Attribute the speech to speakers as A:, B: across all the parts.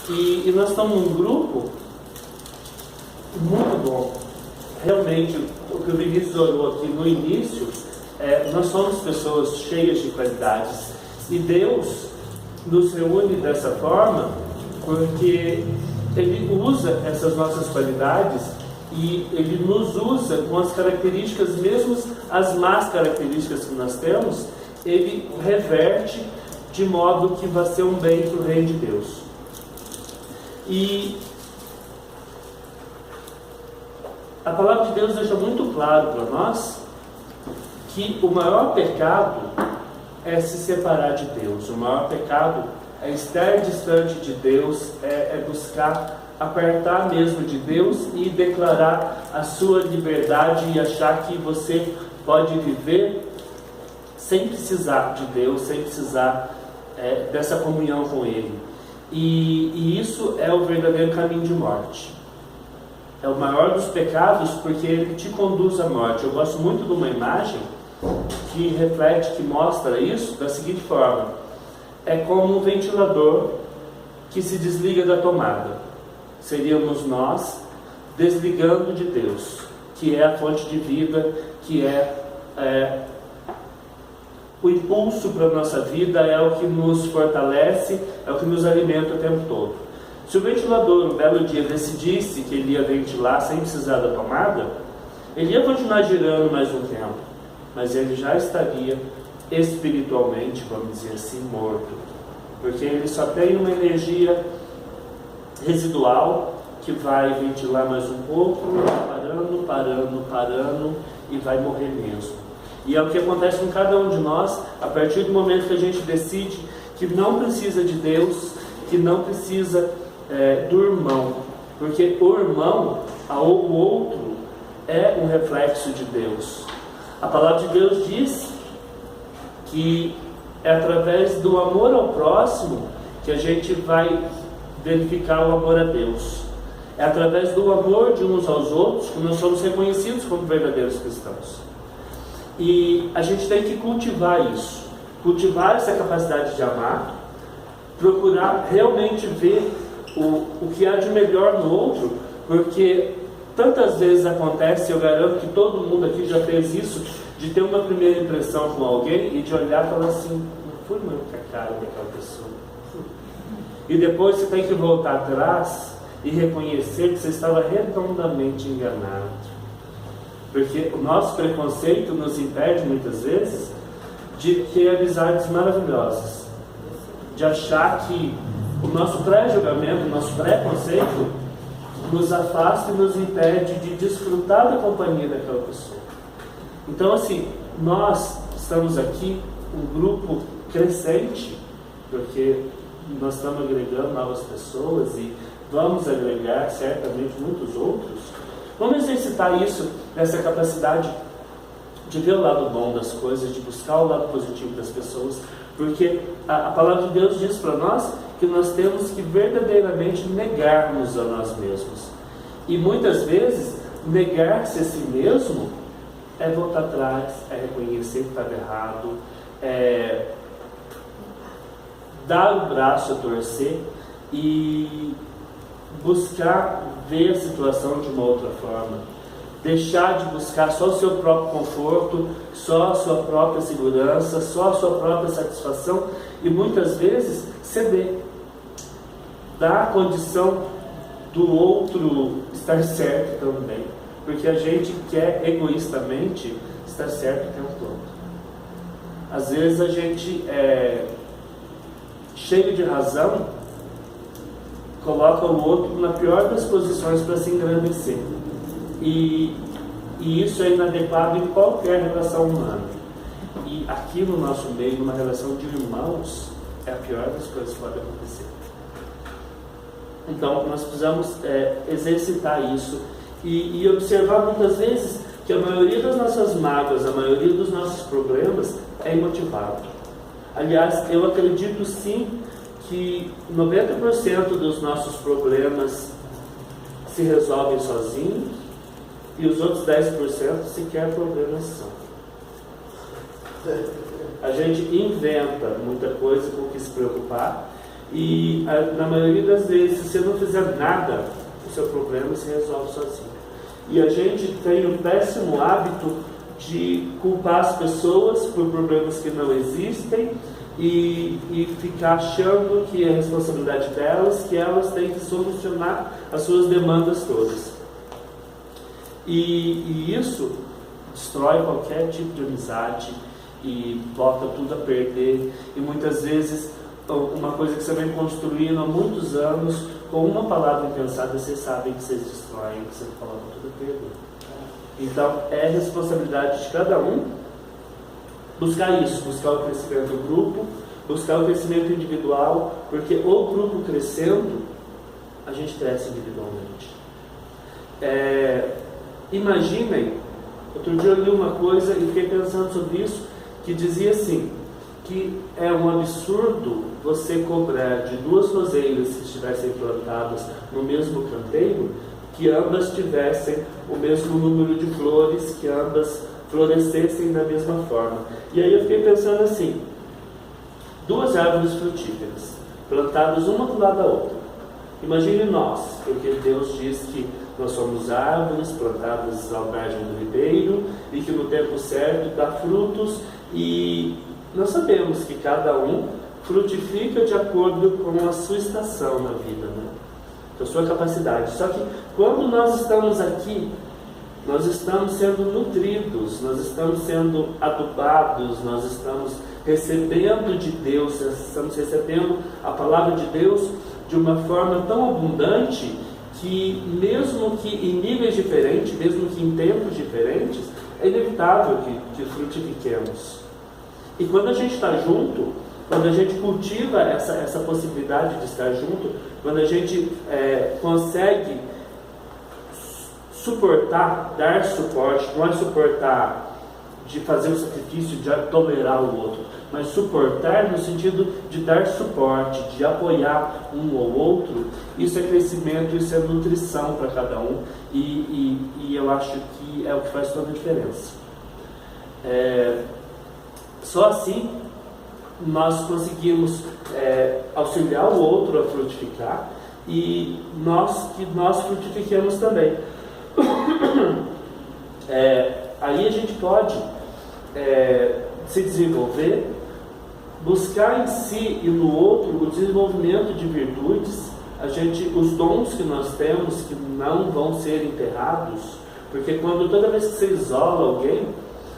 A: E nós estamos num grupo muito bom. Realmente, o que o Vinícius orou aqui no início, nós somos pessoas cheias de qualidades. E Deus nos reúne dessa forma porque Ele usa essas nossas qualidades e Ele nos usa com as características, mesmo as más características que nós temos, Ele reverte de modo que vai ser um bem para o reino de Deus. E a palavra de Deus deixa muito claro para nós que o maior pecado é se separar de Deus. O maior pecado é estar distante de Deus, é buscar apertar mesmo de Deus e declarar a sua liberdade e achar que você pode viver sem precisar de Deus, sem precisar dessa comunhão com Ele. E isso é o verdadeiro caminho de morte. É o maior dos pecados porque ele te conduz à morte. Eu gosto muito de uma imagem que reflete, que mostra isso da seguinte forma: é como um ventilador que se desliga da tomada. Seríamos nós desligando de Deus, que é a fonte de vida, que é o impulso para a nossa vida, é o que nos fortalece, é o que nos alimenta o tempo todo. Se o ventilador, um belo dia, decidisse que ele ia ventilar sem precisar da tomada, ele ia continuar girando mais um tempo, mas ele já estaria espiritualmente, vamos dizer assim, morto, porque ele só tem uma energia residual que vai ventilar mais um pouco, parando e vai morrer mesmo. E é o que acontece com cada um de nós a partir do momento que a gente decide que não precisa de Deus, que não precisa do irmão, porque o irmão, o outro, é um reflexo de Deus. A palavra de Deus diz que é através do amor ao próximo que a gente vai verificar o amor a Deus. É através do amor de uns aos outros que nós somos reconhecidos como verdadeiros cristãos. E a gente tem que cultivar isso, cultivar essa capacidade de amar, procurar realmente ver o que há de melhor no outro, porque tantas vezes acontece, eu garanto que todo mundo aqui já fez isso, de ter uma primeira impressão com alguém e de olhar e falar assim: não fui muito com a cara daquela pessoa. E depois você tem que voltar atrás e reconhecer que você estava redondamente enganado. Porque o nosso preconceito nos impede muitas vezes de ter amizades maravilhosas, de achar que o nosso pré-julgamento, o nosso preconceito nos afasta e nos impede de desfrutar da companhia daquela pessoa. Então, assim, nós estamos aqui, um grupo crescente, porque nós estamos agregando novas pessoas e vamos agregar certamente muitos outros. Vamos exercitar isso, essa capacidade de ver o lado bom das coisas, de buscar o lado positivo das pessoas, porque a palavra de Deus diz para nós que nós temos que verdadeiramente negar-nos a nós mesmos. E muitas vezes, negar-se a si mesmo é voltar atrás, é reconhecer que estava errado, é dar o braço a torcer e buscar ver a situação de uma outra forma, deixar de buscar só o seu próprio conforto, só a sua própria segurança, só a sua própria satisfação e muitas vezes ceder, dar a condição do outro estar certo também, porque a gente quer egoístamente estar certo o tempo todo. Às vezes a gente cheio de razão, coloca o outro na pior das posições para se engrandecer. E isso é inadequado em qualquer relação humana. E aqui no nosso meio, numa relação de irmãos, é a pior das coisas que pode acontecer. Então, nós precisamos exercitar isso e observar muitas vezes que a maioria das nossas mágoas, a maioria dos nossos problemas é imotivado. Aliás, eu acredito sim que 90% dos nossos problemas se resolvem sozinhos e os outros 10% sequer problemas são. A gente inventa muita coisa com o que se preocupar E na maioria das vezes, se você não fizer nada, o seu problema se resolve sozinho. E a gente tem o péssimo hábito de culpar as pessoas por problemas que não existem e ficar achando que é responsabilidade delas, que elas têm que solucionar as suas demandas todas. E isso destrói qualquer tipo de amizade e bota tudo a perder. E muitas vezes, uma coisa que você vem construindo há muitos anos, com uma palavra impensada, vocês sabem que vocês destroem, que você coloca tudo a perder. Então, é responsabilidade de cada um buscar isso, buscar o crescimento do grupo, buscar o crescimento individual, porque o grupo crescendo, a gente cresce individualmente. Imaginem, outro dia eu li uma coisa e fiquei pensando sobre isso, que dizia assim, que é um absurdo você cobrar de duas roseiras que estivessem plantadas no mesmo canteiro, que ambas tivessem o mesmo número de flores, que ambas florescessem da mesma forma. E aí eu fiquei pensando assim, duas árvores frutíferas, plantadas uma do lado da outra. Imagine nós, porque Deus diz que nós somos árvores plantadas à margem do ribeiro e que no tempo certo dá frutos, e nós sabemos que cada um frutifica de acordo com a sua estação na vida, né? Com a sua capacidade. Só que quando nós estamos aqui, nós estamos sendo nutridos, nós estamos sendo adubados, nós estamos recebendo de Deus, nós estamos recebendo a palavra de Deus de uma forma tão abundante que, mesmo que em níveis diferentes, mesmo que em tempos diferentes, é inevitável que frutifiquemos. E quando a gente está junto, quando a gente cultiva essa possibilidade de estar junto, quando a gente consegue suportar, dar suporte, não é suportar de fazer o sacrifício, de tolerar o outro, mas suportar no sentido de dar suporte, de apoiar um ou outro, isso é crescimento, isso é nutrição para cada um, e eu acho que é o que faz toda a diferença. Só assim nós conseguimos auxiliar o outro a frutificar, e nós frutifiquemos também. Aí a gente pode se desenvolver, buscar em si e no outro o desenvolvimento de virtudes, os dons que nós temos, que não vão ser enterrados, porque toda vez que você isola alguém,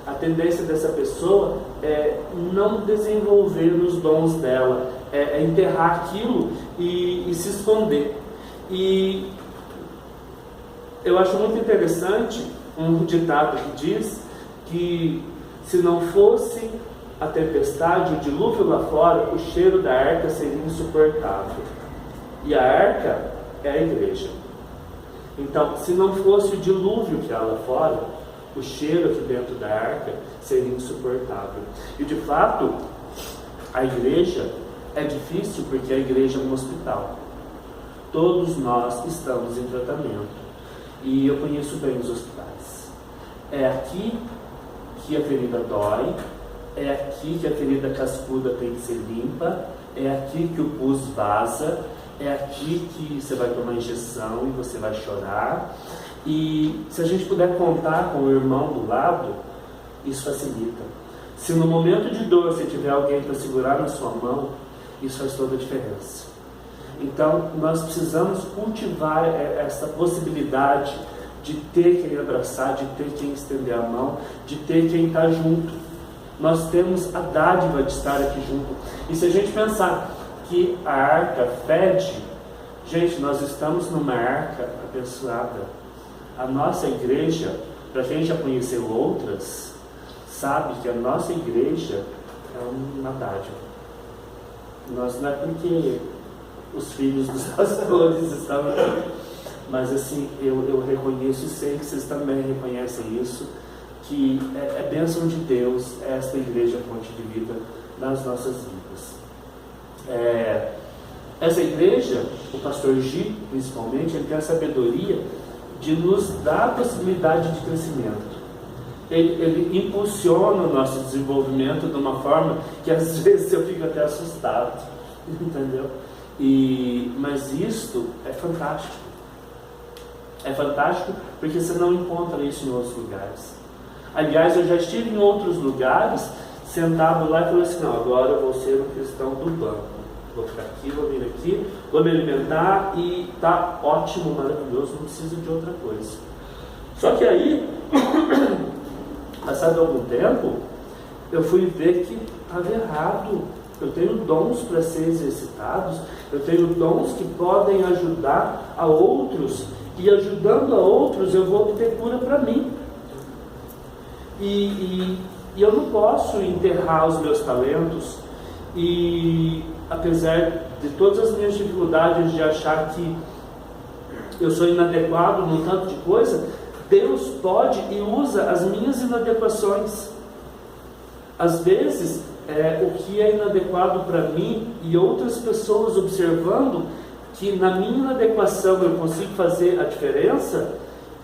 A: a tendência dessa pessoa é não desenvolver os dons dela, é enterrar aquilo e se esconder. E eu acho muito interessante um ditado que diz que se não fosse a tempestade, o dilúvio lá fora, o cheiro da arca seria insuportável. E a arca é a igreja. Então, se não fosse o dilúvio que há lá fora, o cheiro aqui dentro da arca seria insuportável. E de fato, a igreja é difícil porque a igreja é um hospital. Todos nós estamos em tratamento. E eu conheço bem os hospitais. É aqui que a ferida dói, é aqui que a ferida cascuda tem que ser limpa, é aqui que o pus vaza, é aqui que você vai tomar injeção e você vai chorar. E se a gente puder contar com o irmão do lado, isso facilita. Se no momento de dor você tiver alguém para segurar na sua mão, isso faz toda a diferença. Então nós precisamos cultivar essa possibilidade de ter quem abraçar, de ter quem estender a mão, de ter quem está junto. Nós temos a dádiva de estar aqui junto. E se a gente pensar que a arca fede, gente, nós estamos numa arca abençoada. A nossa igreja, para quem já conheceu outras, sabe que a nossa igreja é uma dádiva. Não é porque os filhos dos pastores estavam aqui, mas assim, eu reconheço e sei que vocês também reconhecem isso, que é bênção de Deus esta igreja fonte de vida nas nossas vidas. Essa igreja, o pastor Gi, principalmente, ele tem a sabedoria de nos dar a possibilidade de crescimento. Ele impulsiona o nosso desenvolvimento de uma forma que às vezes eu fico até assustado, entendeu? Mas isto é fantástico. É fantástico porque você não encontra isso em outros lugares. Aliás, eu já estive em outros lugares, sentado lá e falei assim, não, agora eu vou ser um cristão do banco. Vou ficar aqui, vou vir aqui, vou me alimentar e tá ótimo, maravilhoso, não preciso de outra coisa. Só que aí, passado algum tempo, eu fui ver que estava errado. Eu tenho dons para ser exercitados, eu tenho dons que podem ajudar a outros, e ajudando a outros eu vou ter cura para mim. E eu não posso enterrar os meus talentos, e apesar de todas as minhas dificuldades de achar que eu sou inadequado num tanto de coisa, Deus pode e usa as minhas inadequações. Às vezes, o que é inadequado para mim e outras pessoas observando que na minha inadequação eu consigo fazer a diferença,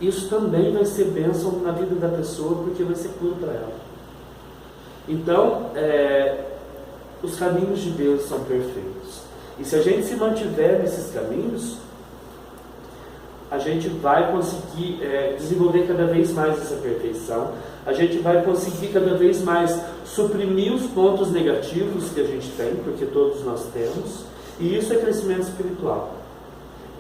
A: isso também vai ser bênção na vida da pessoa, porque vai ser cura para ela. Então, os caminhos de Deus são perfeitos. E se a gente se mantiver nesses caminhos, a gente vai conseguir desenvolver cada vez mais essa perfeição. A gente vai conseguir cada vez mais suprimir os pontos negativos que a gente tem, porque todos nós temos. E isso é crescimento espiritual.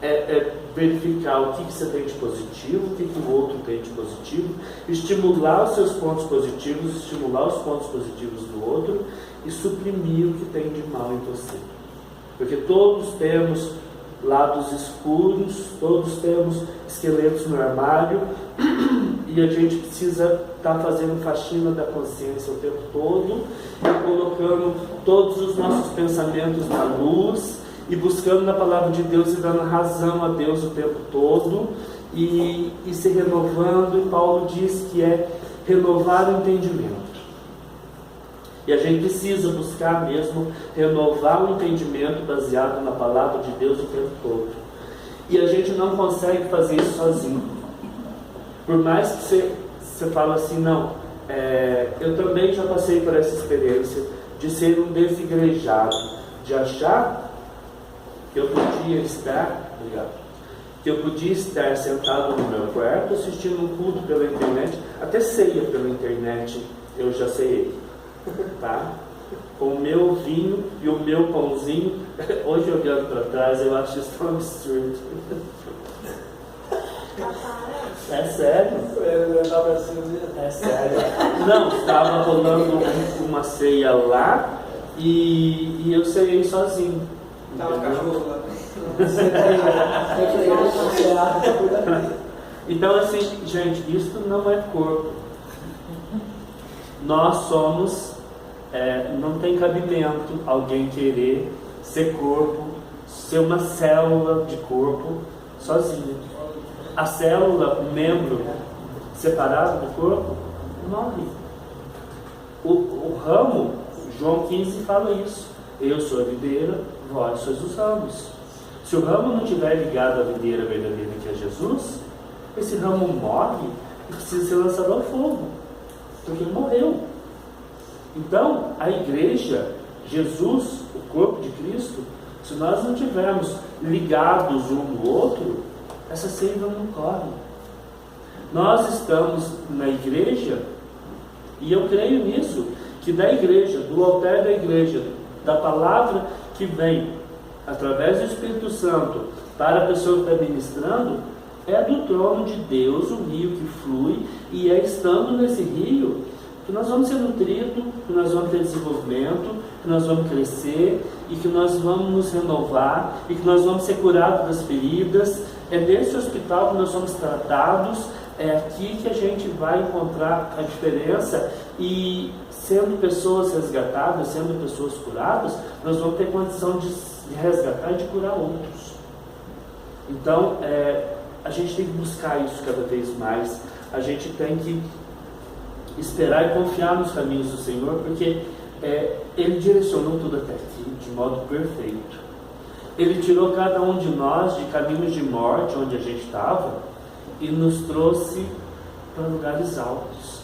A: É verificar o que você tem de positivo, o que o outro tem de positivo, estimular os seus pontos positivos, estimular os pontos positivos do outro e suprimir o que tem de mal em você. Porque todos temos lados escuros, todos temos esqueletos no armário e a gente precisa estar fazendo faxina da consciência o tempo todo e colocando todos os nossos pensamentos na luz e buscando na palavra de Deus e dando razão a Deus o tempo todo e se renovando. E Paulo diz que é renovar o entendimento. E a gente precisa buscar mesmo renovar o entendimento baseado na palavra de Deus o tempo todo. E a gente não consegue fazer isso sozinho. Por mais que você fale assim, não, eu também já passei por essa experiência de ser um desigrejado, de achar que eu podia estar, que eu podia estar sentado no meu quarto assistindo um culto pela internet, até ceia pela internet, eu já sei, tá? Com o meu vinho e o meu pãozinho. Hoje, olhando para trás, eu acho isso tão absurdo. É sério? É sério. Não, estava rolando uma ceia lá e eu ceiei sozinho. Estava cachorro lá. Então, assim, gente, isso não é corpo. Nós somos, não tem cabimento alguém querer ser corpo, ser uma célula de corpo sozinho. A célula, o membro separado do corpo, morre. O ramo, João 15 fala isso. Eu sou a videira, vós sois os ramos. Se o ramo não estiver ligado à videira verdadeira que é Jesus, esse ramo morre e precisa ser lançado ao fogo, porque ele morreu. Então, a igreja, Jesus, o corpo de Cristo, se nós não estivermos ligados um no outro, essa seiva não corre. Nós estamos na igreja, e eu creio nisso, que da igreja, do altar da igreja, da palavra que vem através do Espírito Santo para a pessoa que está ministrando, é do trono de Deus o rio que flui, e é estando nesse rio que nós vamos ser nutridos, que nós vamos ter desenvolvimento, que nós vamos crescer e que nós vamos nos renovar e que nós vamos ser curados das feridas. É nesse hospital que nós somos tratados, é aqui que a gente vai encontrar a diferença, e sendo pessoas resgatadas, sendo pessoas curadas, nós vamos ter condição de resgatar e de curar outros. Então, a gente tem que buscar isso cada vez mais. A gente tem que esperar e confiar nos caminhos do Senhor, porque Ele direcionou tudo até aqui de modo perfeito. Ele tirou cada um de nós de caminhos de morte, onde a gente estava, e nos trouxe para lugares altos.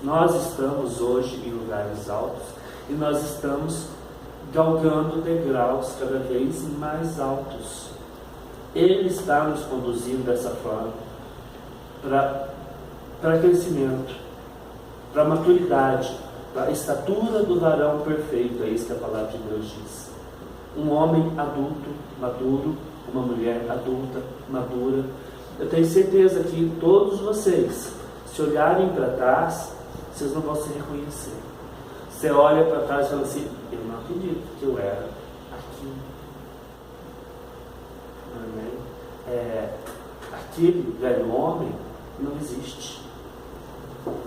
A: Nós estamos hoje em lugares altos, e nós estamos galgando degraus cada vez mais altos. Ele está nos conduzindo dessa forma para crescimento, para maturidade, para a estatura do varão perfeito. É isso que a palavra de Deus diz. Um homem adulto, maduro, uma mulher adulta, madura. Eu tenho certeza que todos vocês, se olharem para trás, vocês não vão se reconhecer. Você olha para trás e fala assim: eu não acredito que eu era aqui. Aquele velho homem não existe.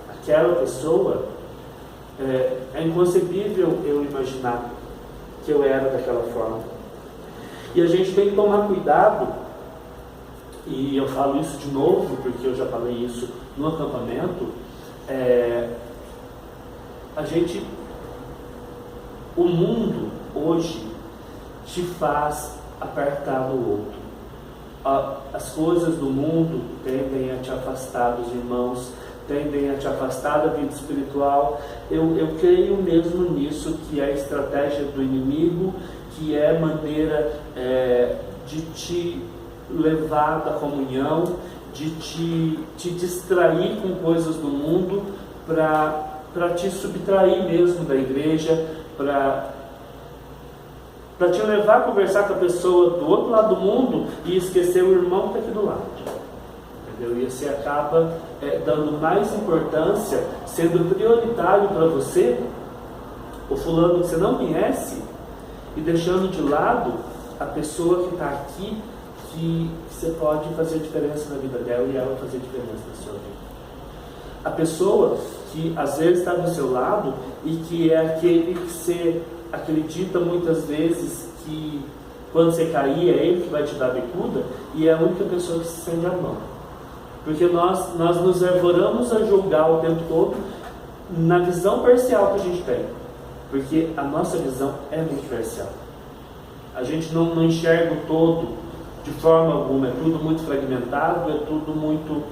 A: Aquela pessoa, é inconcebível eu imaginar que eu era daquela forma. E a gente tem que tomar cuidado, e eu falo isso de novo, porque eu já falei isso no acampamento. O mundo hoje te faz apertar do outro. As coisas do mundo tendem a te afastar dos irmãos, tendem a te afastar da vida espiritual. Eu creio mesmo nisso, que é a estratégia do inimigo, que é maneira de te levar da comunhão, de te distrair com coisas do mundo, para te subtrair mesmo da igreja, para te levar a conversar com a pessoa do outro lado do mundo e esquecer o irmão que está aqui do lado. Entendeu? E você acaba dando mais importância, sendo prioritário para você, o fulano que você não conhece, e deixando de lado a pessoa que está aqui, que você pode fazer diferença na vida dela e ela fazer diferença na sua vida. A pessoa que às vezes está do seu lado e que é aquele que você acredita muitas vezes que quando você cair é ele que vai te dar a bicuda, e é a única pessoa que se estende a mão. Porque nós nos arvoramos a julgar o tempo todo na visão parcial que a gente tem. Porque a nossa visão é muito parcial. A gente não enxerga o todo de forma alguma, é tudo muito fragmentado, é tudo muito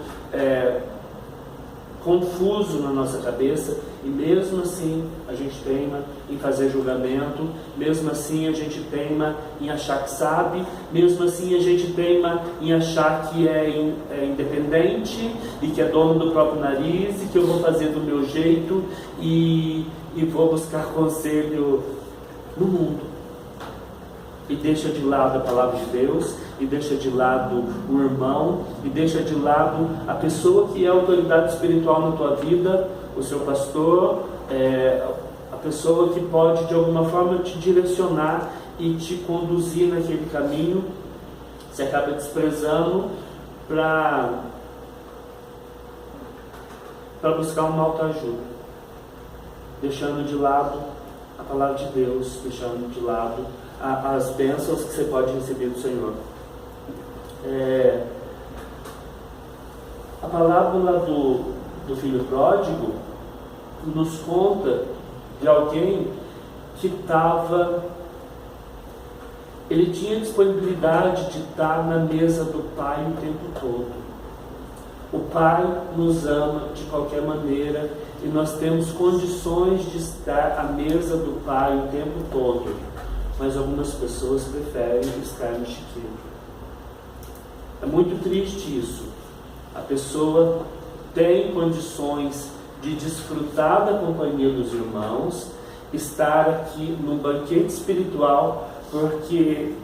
A: confuso na nossa cabeça, e mesmo assim a gente teima em fazer julgamento, mesmo assim a gente teima em achar que sabe, mesmo assim a gente teima em achar que é independente e que é dono do próprio nariz e que eu vou fazer do meu jeito e vou buscar conselho no mundo. E deixa de lado a palavra de Deus, e deixa de lado o irmão, e deixa de lado a pessoa que é autoridade espiritual na tua vida, o seu pastor, a pessoa que pode de alguma forma te direcionar e te conduzir naquele caminho. Você acaba desprezando para buscar uma autoajuda, deixando de lado a palavra de Deus, deixando de lado as bênçãos que você pode receber do Senhor. A palavra do filho pródigo nos conta de alguém que ele tinha disponibilidade de estar na mesa do Pai o tempo todo. O Pai nos ama de qualquer maneira e nós temos condições de estar à mesa do Pai o tempo todo. Mas algumas pessoas preferem estar no chiqueiro. É muito triste isso. A pessoa tem condições de desfrutar da companhia dos irmãos, estar aqui no banquete espiritual, porque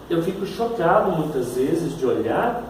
A: eu fico chocado muitas vezes de olhar